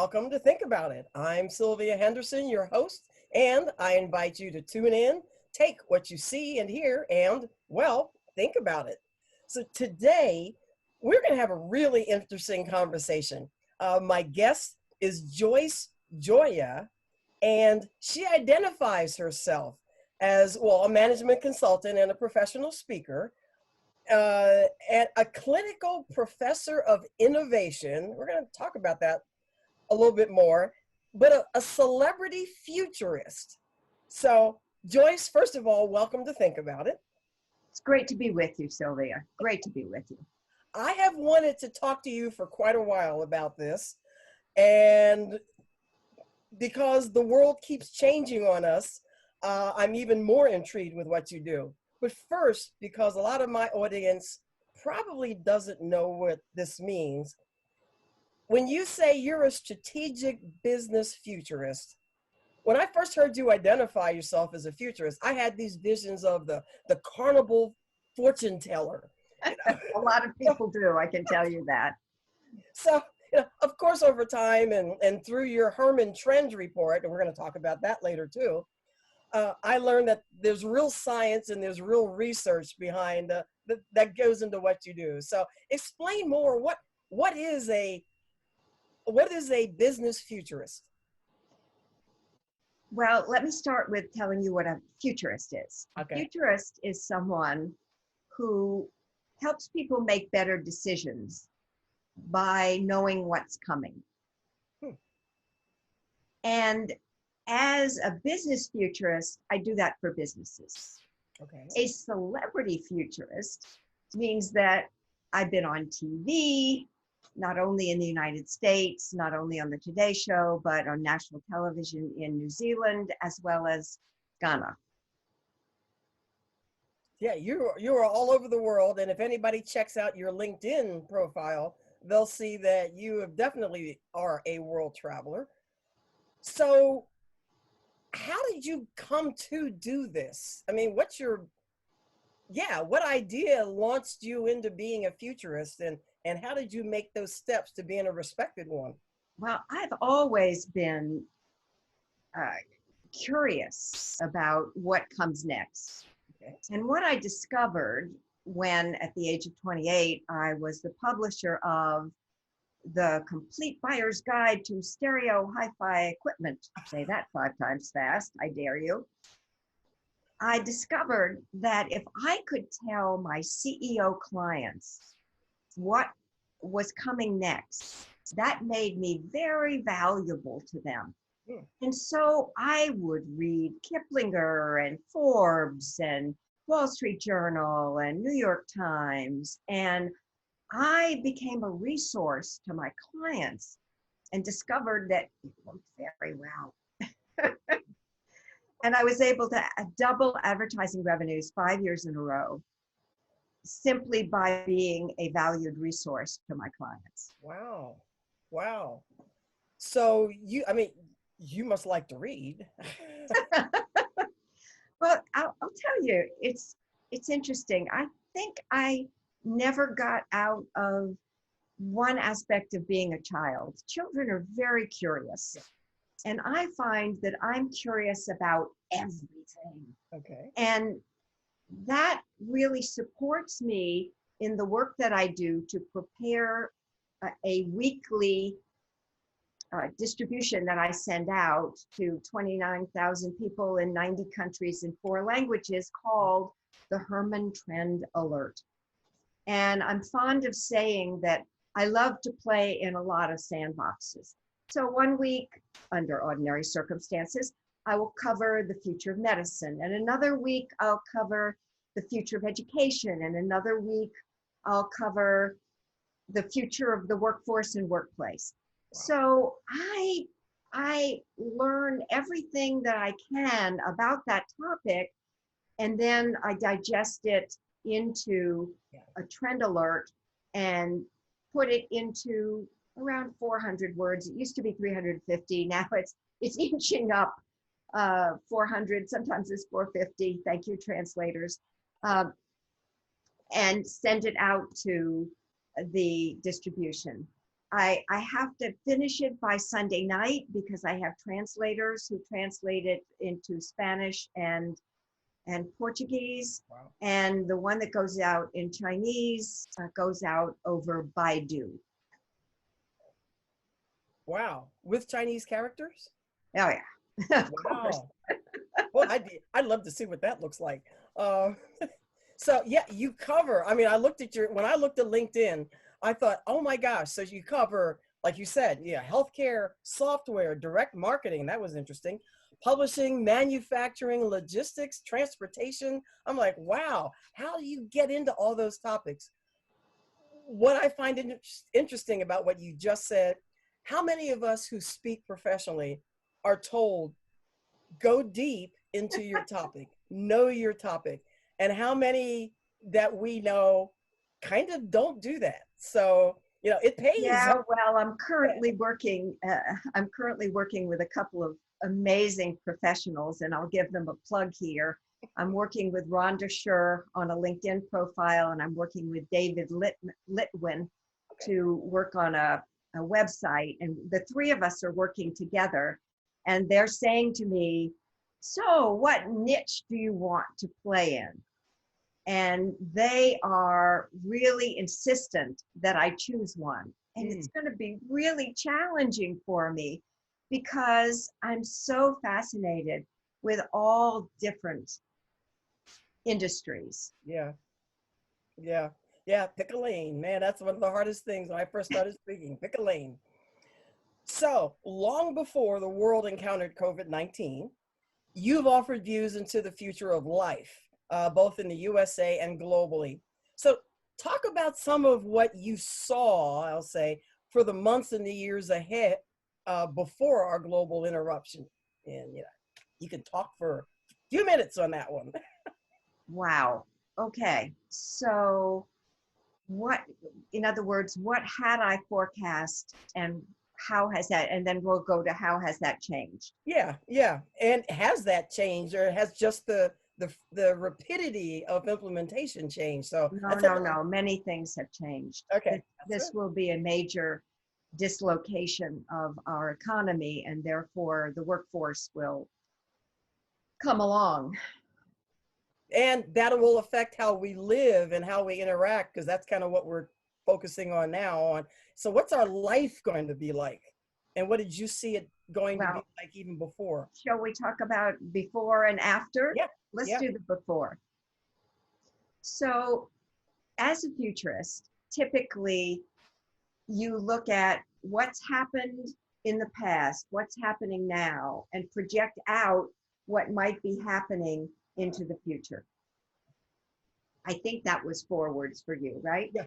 welcome to Think About It. I'm Sylvia Henderson, your host, and I invite you to tune in, take what you see and hear, and, well, think about it. So today, we're going to have a really interesting conversation. My guest is Joyce Giola, and she identifies herself as, well, a management consultant and a professional speaker, and a clinical professor of innovation. We're going to talk about that a little bit more, but a celebrity futurist. So, Joyce, first of all, welcome to Think About It. It's great to be with you, Sylvia. Great to be with you. I have wanted to talk to you for quite a while about this, and because the world keeps changing on us, I'm even more intrigued with what you do. But first, because a lot of my audience probably doesn't know what this means, when you say you're a strategic business futurist, when I first heard you identify yourself as a futurist, I had these visions of the carnival fortune teller. A lot of people do, I can tell you that. So, of course, over time and through your Herman Trend report, and we're going to talk about that later too, I learned that there's real science and there's real research behind that goes into what you do. So explain more, what is a business futurist? Well, let me start with telling you what a futurist is. Okay. A futurist is someone who helps people make better decisions by knowing what's coming. And as a business futurist, I do that for businesses. Okay. A celebrity futurist means that I've been on TV, not only in the United States, not only on the Today Show, but on national television in New Zealand, as well as Ghana. Yeah, you are all over the world, and if anybody checks out your LinkedIn profile, they'll see that you have definitely are a world traveler. So how did you come to do this? I mean, what idea launched you into being a futurist, and how did you make those steps to being a respected one? Well, I've always been curious about what comes next. Okay. And what I discovered when, at the age of 28, I was the publisher of The Complete Buyer's Guide to Stereo Hi-Fi Equipment. Say that 5 times fast, I dare you. I discovered that if I could tell my CEO clients what was coming next, that made me very valuable to them. And so I would read Kiplinger and Forbes and Wall Street Journal and New York Times, and I became a resource to my clients and discovered that it worked very well. And I was able to double advertising revenues 5 years in a row, simply by being a valued resource to my clients. Wow. Wow. So you must like to read. Well, I'll tell you, it's interesting. I think I never got out of one aspect of being a child. Children are very curious. And I find that I'm curious about everything. Okay. And that really supports me in the work that I do to prepare a weekly distribution that I send out to 29,000 people in 90 countries in 4 languages called the Herman Trend Alert. And I'm fond of saying that I love to play in a lot of sandboxes. So one week, under ordinary circumstances, I will cover the future of medicine. And another week, I'll cover the future of education. And another week, I'll cover the future of the workforce and workplace. Wow. So I learn everything that I can about that topic, and then I digest it into a trend alert and put it into around 400 words. It used to be 350. Now it's inching up 400. Sometimes it's 450. Thank you, translators. And send it out to the distribution. I have to finish it by Sunday night because I have translators who translate it into Spanish and Portuguese. Wow. And the one that goes out in Chinese goes out over Baidu. Wow. With Chinese characters? Oh yeah, of course. Wow. Well, I'd love to see what that looks like. Uh, so yeah, you cover, I mean, when I looked at LinkedIn, I thought, oh my gosh. So you cover, like you said, yeah, healthcare, software, direct marketing. That was interesting. Publishing, manufacturing, logistics, transportation. I'm like, wow, how do you get into all those topics? What I find interesting about what you just said, how many of us who speak professionally are told, go deep into your topic, know your topic, and how many that we know kind of don't do that. So, it pays. Yeah, well, I'm currently working. I'm currently working with a couple of amazing professionals, and I'll give them a plug here. I'm working with Rhonda Schur on a LinkedIn profile, and I'm working with David Litwin to work on a website. And the three of us are working together, and they're saying to me, "So, what niche do you want to play in?" And they are really insistent that I choose one. And it's going to be really challenging for me because I'm so fascinated with all different industries. Yeah. Yeah. Yeah. Pick a lane, man. That's one of the hardest things when I first started speaking. Pick a lane. So long before the world encountered COVID-19, you've offered views into the future of life, both in the USA and globally. So talk about some of what you saw, I'll say, for the months and the years ahead before our global interruption. And you can talk for a few minutes on that one. Wow. Okay. So in other words, what had I forecast and how has that, and then we'll go to how has that changed? Yeah, yeah. And has that changed, or has just the rapidity of implementation changed? So No. Many things have changed. Okay. This will be a major dislocation of our economy, and therefore the workforce will come along. And that will affect how we live and how we interact, because that's kind of what we're focusing on now. So what's our life going to be like? And what did you see it going to be like even before? Shall we talk about before and after? Yeah. Let's do the before. So as a futurist, typically you look at what's happened in the past, what's happening now, and project out what might be happening into the future. I think that was forwards for you, right? Yeah.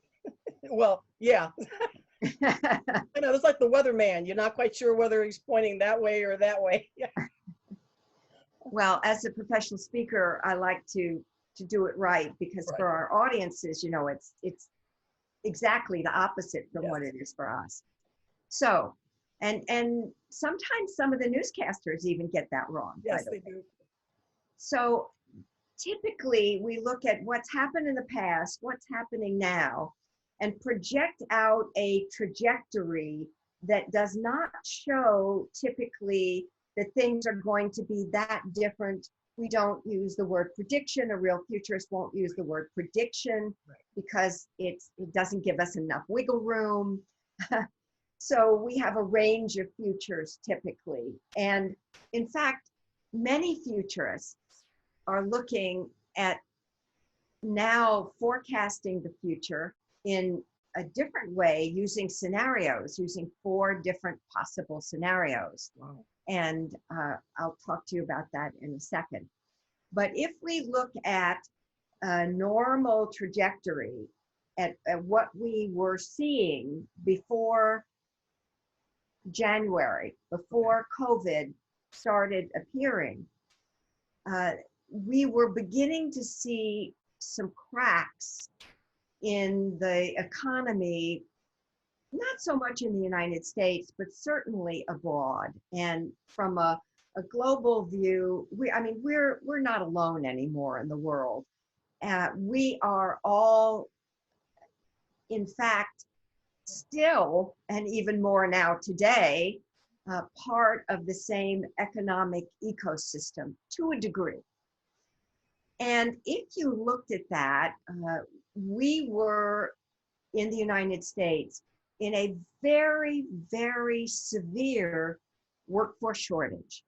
Well, yeah. I know, it's like the weatherman. You're not quite sure whether he's pointing that way or that way. Yeah. Well, as a professional speaker, I like to do it right because for our audiences, it's exactly the opposite from what it is for us. So, and sometimes some of the newscasters even get that wrong. Yes, they do. So typically we look at what's happened in the past, what's happening now, and project out a trajectory that does not show typically that things are going to be that different. We don't use the word prediction. A real futurist won't use the word prediction because it doesn't give us enough wiggle room. So we have a range of futures typically. And in fact, many futurists are looking at now forecasting the future in a different way using scenarios, using 4 different possible scenarios. Wow. And I'll talk to you about that in a second. But if we look at a normal trajectory at what we were seeing before January, before COVID started appearing, we were beginning to see some cracks in the economy, not so much in the United States, but certainly abroad. And from a global view, we're not alone anymore in the world. We are all, in fact, still, and even more now today, part of the same economic ecosystem to a degree. And if you looked at that, we were in the United States in a very, very severe workforce shortage.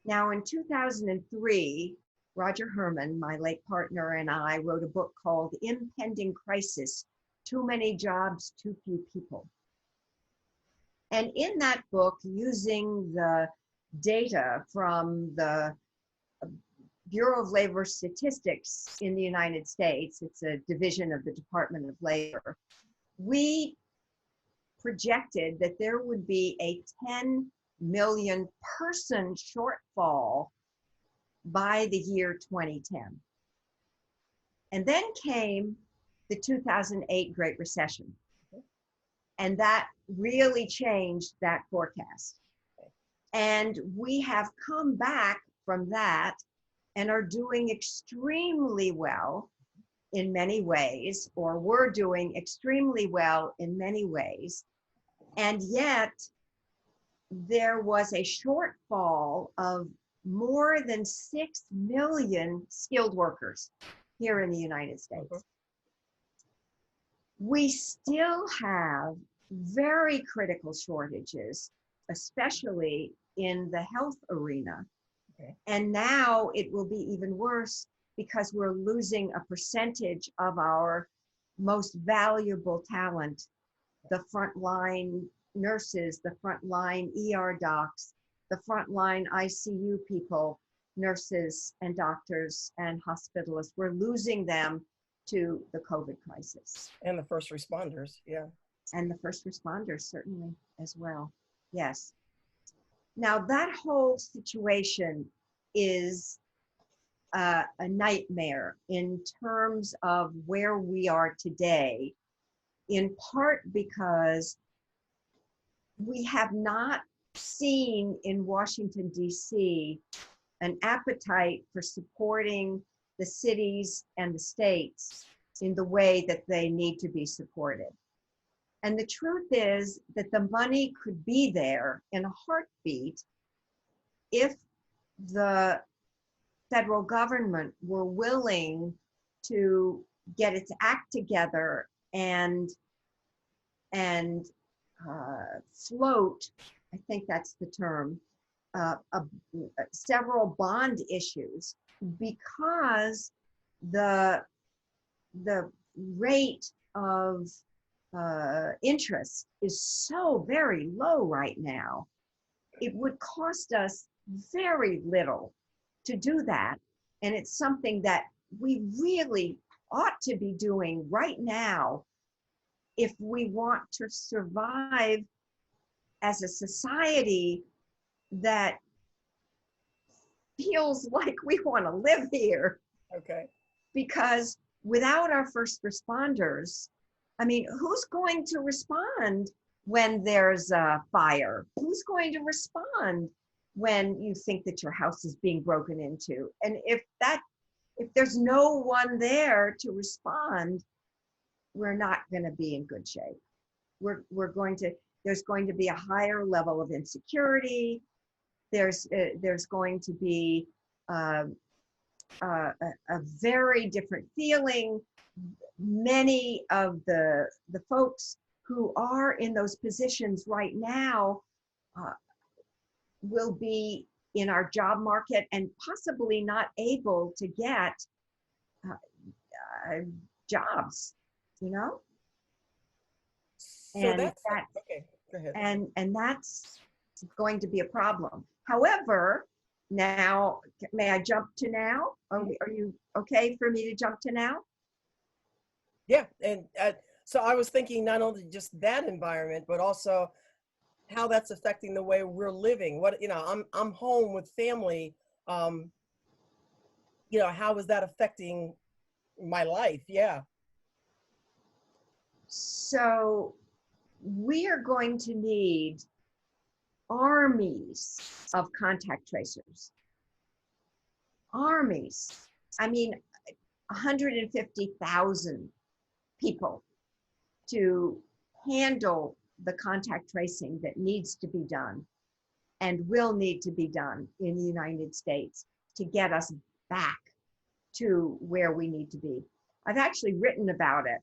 Now, in 2003, Roger Herman, my late partner, and I wrote a book called Impending Crisis: Too Many Jobs, Too Few People. And in that book, using the data from the Bureau of Labor Statistics in the United States, it's a division of the Department of Labor, we projected that there would be a 10 million person shortfall by the year 2010. And then came the 2008 Great Recession. And that really changed that forecast. And we have come back from that and are doing extremely well in many ways, or were doing extremely well in many ways. And yet there was a shortfall of more than 6 million skilled workers here in the United States. We still have very critical shortages, especially in the health arena. And now it will be even worse because we're losing a percentage of our most valuable talent, the frontline nurses, the frontline ER docs, the frontline ICU people, nurses and doctors and hospitalists. We're losing them to the COVID crisis. And the first responders, yeah. And the first responders certainly as well, yes. Now that whole situation is a nightmare in terms of where we are today, in part because we have not seen in Washington, D.C. an appetite for supporting the cities and the states in the way that they need to be supported. And the truth is that the money could be there in a heartbeat if the federal government were willing to get its act together and float, I think that's the term, several bond issues, because the rate of interest is so very low right now. It would cost us very little to do that. And it's something that we really ought to be doing right now if we want to survive as a society that feels like we want to live here. Okay. Because without our first responders, I mean, who's going to respond when there's a fire? Who's going to respond when you think that your house is being broken into? And if there's no one there to respond, we're not going to be in good shape. There's going to be a higher level of insecurity. There's going to be a very different feeling. Many of the folks who are in those positions right now will be in our job market and possibly not able to get jobs, you know? So and that's okay. Go ahead. And that's going to be a problem. However, now, may I jump to now? Are you okay for me to jump to now? Yeah, and so I was thinking not only just that environment, but also how that's affecting the way we're living. What, I'm home with family. How is that affecting my life? Yeah. So we are going to need armies of contact tracers. Armies. I mean, 150,000 people to handle the contact tracing that needs to be done and will need to be done in the United States to get us back to where we need to be. I've actually written about it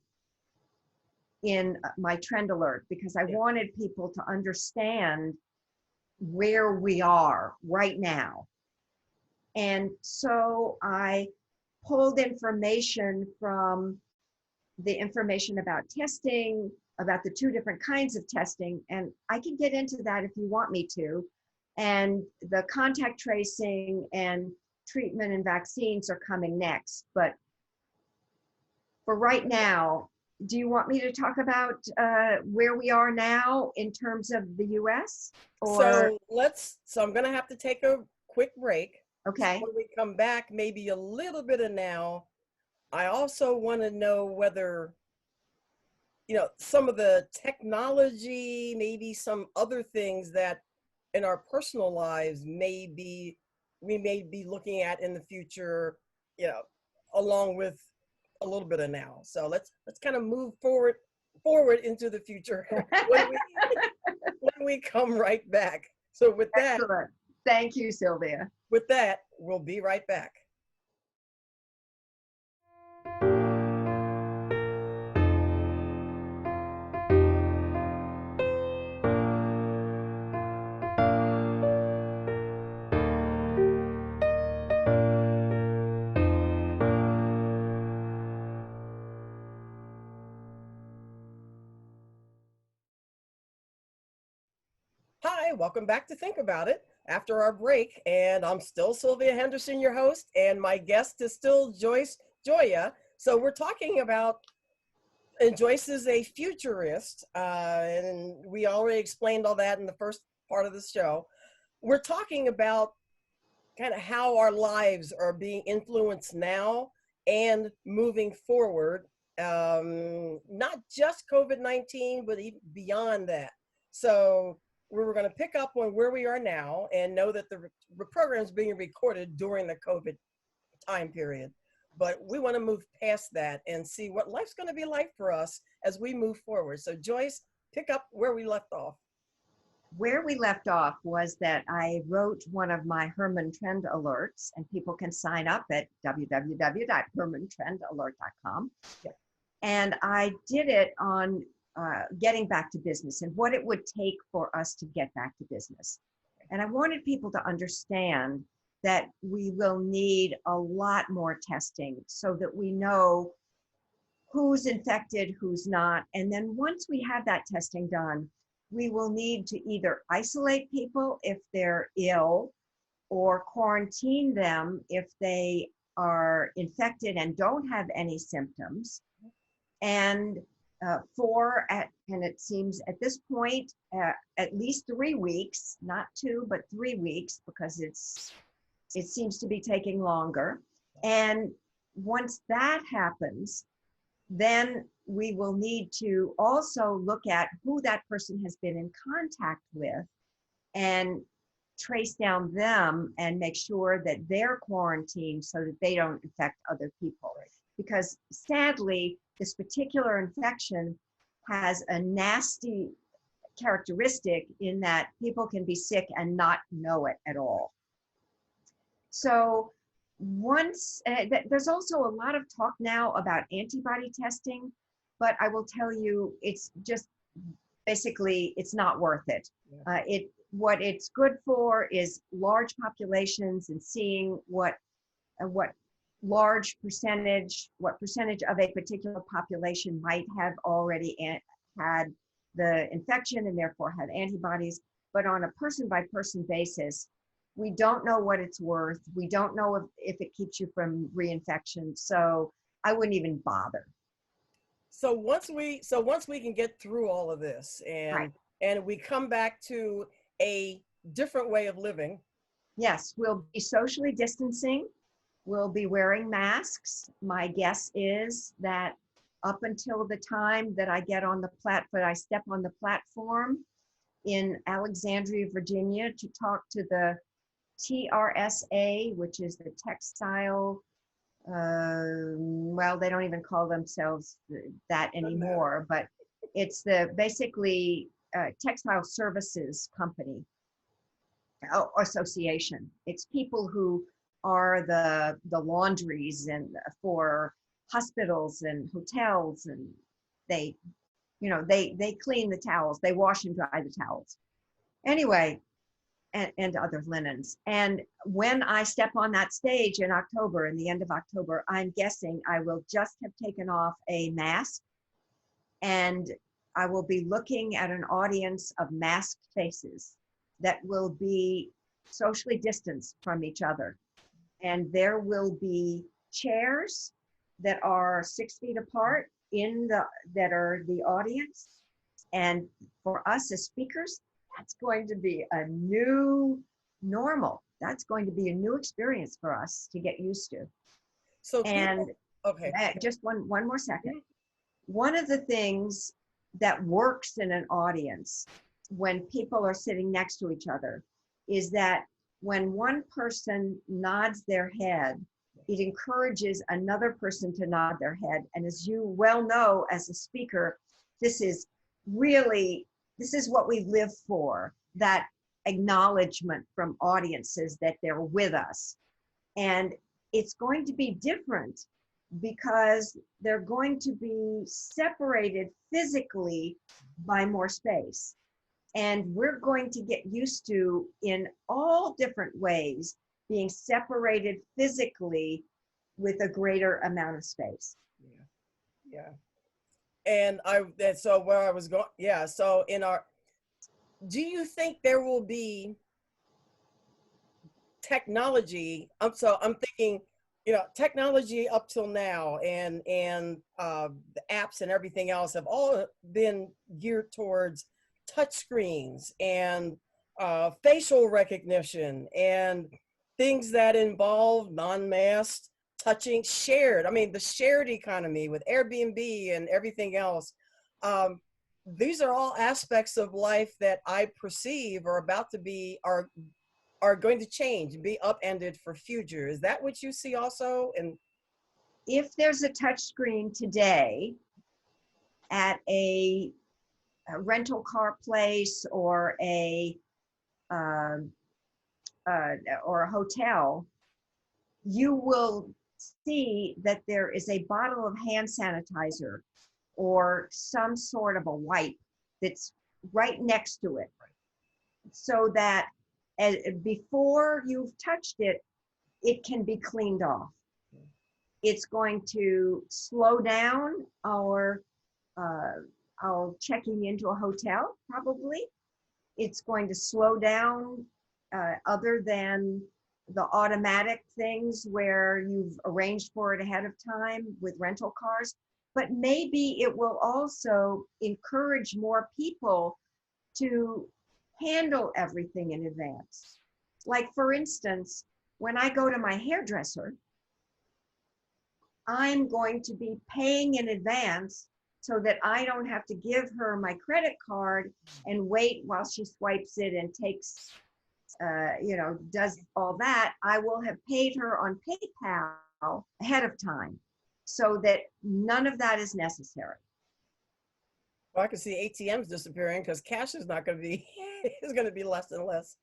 in my trend alert because I wanted people to understand where we are right now. And so I pulled information from the information about testing, about the 2 different kinds of testing, and I can get into that if you want me to. And the contact tracing and treatment and vaccines are coming next. But for right now, do you want me to talk about where we are now in terms of the US? Or So I'm gonna have to take a quick break. okay. So when we come back, maybe a little bit of now. I also want to know whether, some of the technology, maybe some other things that in our personal lives we may be looking at in the future, along with a little bit of now. So let's kind of move forward into the future when we come right back. So with that, Excellent. Thank you, Sylvia. with that, we'll be right back. Hi, welcome back to Think About It after our break. And I'm still Sylvia Henderson, your host, and my guest is still Joyce Giola. So we're talking about, and Joyce is a futurist, and we already explained all that in the first part of the show. We're talking about kind of how our lives are being influenced now and moving forward, not just COVID-19, but even beyond that. So we were going to pick up on where we are now and know that the program is being recorded during the COVID time period. But we want to move past that and see what life's going to be like for us as we move forward. So Joyce, pick up where we left off. Where we left off was that I wrote one of my Herman Trend Alerts, and people can sign up at www.hermantrendalerts.com. Yeah. And I did it on getting back to business and what it would take for us to get back to business. And I wanted people to understand that we will need a lot more testing so that we know who's infected, who's not. And then once we have that testing done, we will need to either isolate people if they're ill or quarantine them if they are infected and don't have any symptoms. And and it seems at this point, at least 3 weeks, not 2, but 3 weeks, because it seems to be taking longer. And once that happens, then we will need to also look at who that person has been in contact with and trace down them and make sure that they're quarantined so that they don't infect other people. Because sadly, this particular infection has a nasty characteristic in that people can be sick and not know it at all. So there's also a lot of talk now about antibody testing, but I will tell you, it's just basically, it's not worth it. Yeah. What it's good for is large populations and seeing what percentage of a particular population might have already had the infection and therefore have antibodies. But on a person-by-person basis, we don't know what it's worth. We don't know if it keeps you from reinfection. So I wouldn't even bother. So once we can get through all of this and we come back to a different way of living. Yes, we'll be socially distancing. We'll be wearing masks. My guess is that up until the time that I step on the platform in Alexandria, Virginia, to talk to the TRSA, which is the textile, well, they don't even call themselves that anymore, but It's the basically textile services company association. It's people who are the laundries and for hospitals and hotels, and they, you know, they clean the towels, they wash and dry the towels. Anyway, and other linens. And when I step on that stage in October, in the end of October, I'm guessing I will just have taken off a mask, and I will be looking at an audience of masked faces that will be socially distanced from each other. And there will be chairs that are 6 feet apart that are the audience. And for us as speakers, that's going to be a new normal. That's going to be a new experience for us to get used to. So And okay, just one more second. One of the things that works in an audience when people are sitting next to each other is that when one person nods their head, it encourages another person to nod their head. And as you well know, as a speaker, this is what we live for, that acknowledgement from audiences that they're with us. And it's going to be different because they're going to be separated physically by more space. And we're going to get used to, in all different ways, being separated physically with a greater amount of space. Yeah. And so where I was going, so do you think there will be technology? I'm thinking, technology up till now and the apps and everything else have all been geared towards touch screens and facial recognition and things that involve non-masked touching, shared. I mean, the shared economy with Airbnb and everything else. These are all aspects of life that I perceive are about to be, are going to change, be upended for future. Is that what you see also? And if there's a touch screen today at a rental car place or a hotel, you will see that there is a bottle of hand sanitizer or some sort of a wipe that's right next to it, so that before you've touched it, it can be cleaned off. It's going to slow down our checking into a hotel, probably. It's going to slow down other than the automatic things where you've arranged for it ahead of time with rental cars. But maybe it will also encourage more people to handle everything in advance. Like, for instance, when I go to my hairdresser, I'm going to be paying in advance so that I don't have to give her my credit card and wait while she swipes it and takes, does all that. I will have paid her on PayPal ahead of time so that none of that is necessary. Well, I can see ATMs disappearing because cash is not going to be, is going to be less and less.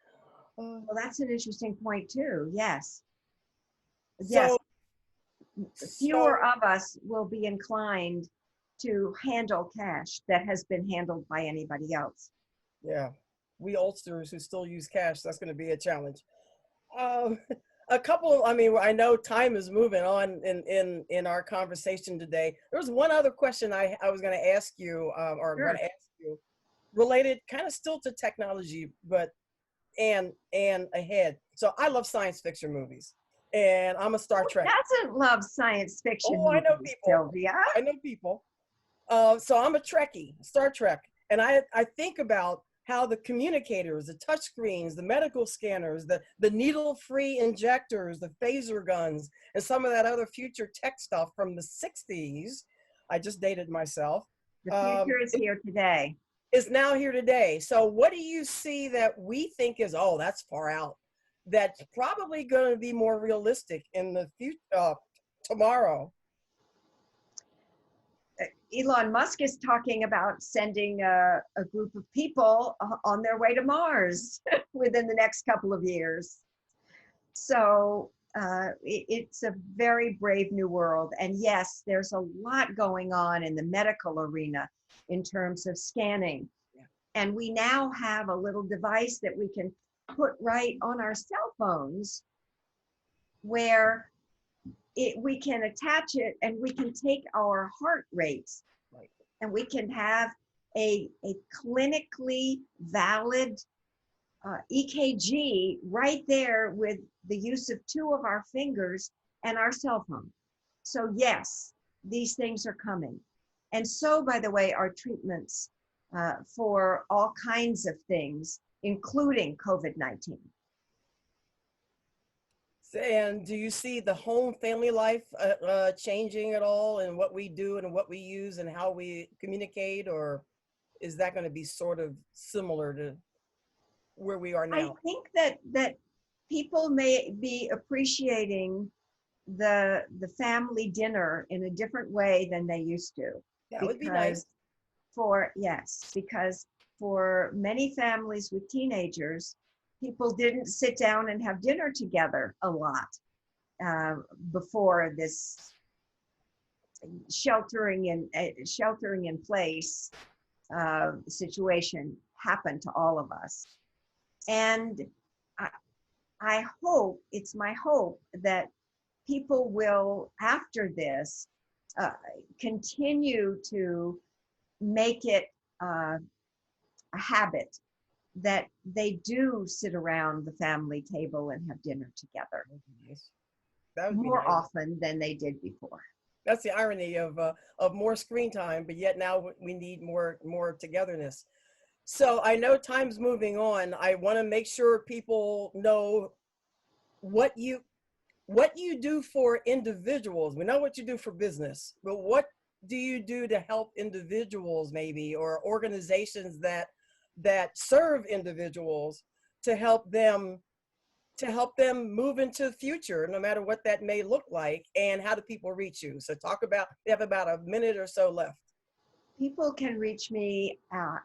Well, that's an interesting point too. Yes. So, Yes. Fewer of us will be inclined to handle cash that has been handled by anybody else. Yeah. We oldsters who still use cash, that's going to be a challenge. A couple, I know time is moving on in our conversation today. There was one other question I was going to ask you, Sure. going to ask you, related kind of still to technology, but and ahead. So I love science fiction movies, and I'm a Star Trek. Who doesn't love science fiction movies, I know people. Sylvia? I know people. So I'm a Trekkie, Star Trek, and I think about how the communicators, the touch screens, the medical scanners, the needle-free injectors, the phaser guns, and some of that other future tech stuff from the 60s. I just dated myself. The future is here today. Is now here today. So what do you see that we think is, oh, that's far out, that's probably going to be more realistic in the future, tomorrow? Elon Musk is talking about sending a group of people on their way to Mars within the next couple of years. So it's a very brave new world. And yes, there's a lot going on in the medical arena in terms of scanning. Yeah. And we now have a little device that we can put right on our cell phones where we can attach it and we can take our heart rates, Right. and we can have a clinically valid EKG right there with the use of two of our fingers and our cell phone. So yes, these things are coming. And so, by the way, are treatments for all kinds of things, including COVID-19. And do you see the home family life changing at all, and what we do and what we use and how we communicate, or is that going to be sort of similar to where we are I now? think that people may be appreciating the family dinner in a different way than they used to. That would be nice. Because for many families with teenagers, people didn't sit down and have dinner together a lot before this sheltering in place situation happened to all of us. And I hope, it's my hope that people will, after this, continue to make it a habit that they do sit around the family table and have dinner together That would be more nice. often than they did before. That's the irony of more screen time, but yet now we need more togetherness. So I know time's moving on. I want to make sure people know what you do for individuals. We know what you do for business, but what do you do to help individuals, maybe, or organizations that serve individuals, to help them move into the future, no matter what that may look like, and how do people reach you? So we have about a minute or so left. People can reach me on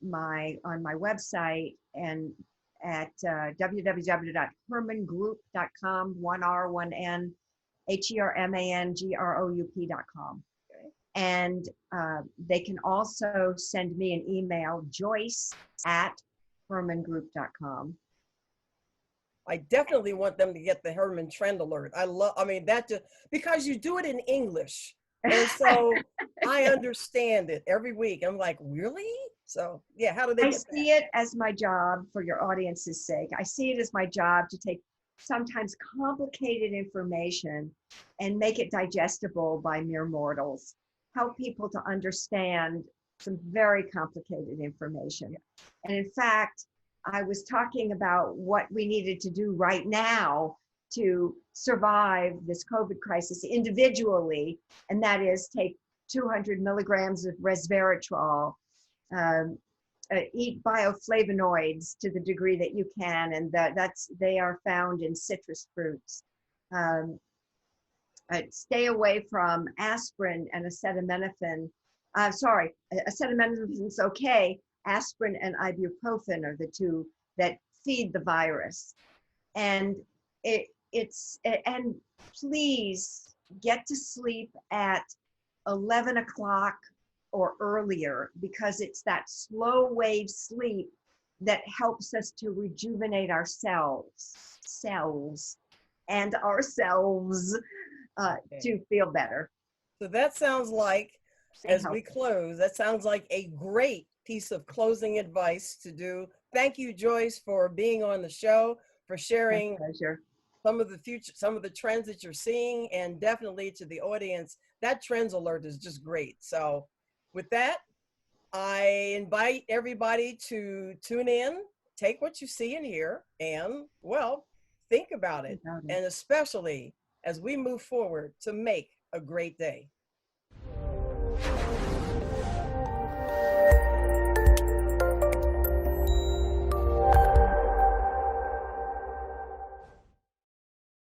my website and at www.hermangroup.com, 1R, 1N, HERMANGROUP.com. Okay. And they can also send me an email, joyce@hermangroup.com. I definitely want them to get the Herman Trend Alert. Because you do it in English. And so I understand it every week. I'm like, really? So yeah, how do they I get see it as my job, for your audience's sake. I see it as my job to take sometimes complicated information and make it digestible by mere mortals. Help people to understand some very complicated information. And in fact, I was talking about what we needed to do right now to survive this COVID crisis individually, and that is take 200 milligrams of resveratrol, eat bioflavonoids to the degree that you can, and they are found in citrus fruits. Stay away from aspirin and acetaminophen. Acetaminophen is okay. Aspirin and ibuprofen are the two that feed the virus. And and please get to sleep at 11 o'clock or earlier, because it's that slow wave sleep that helps us to rejuvenate ourselves to feel better. So that sounds like, as we close, that sounds like a great piece of closing advice to do. Thank you, Joyce, for being on the show, for sharing some of the trends that you're seeing, and definitely to the audience, that trends alert is just great. So with that, I invite everybody to tune in, take what you see and hear, and, well, think about it. And especially as we move forward, to make a great day.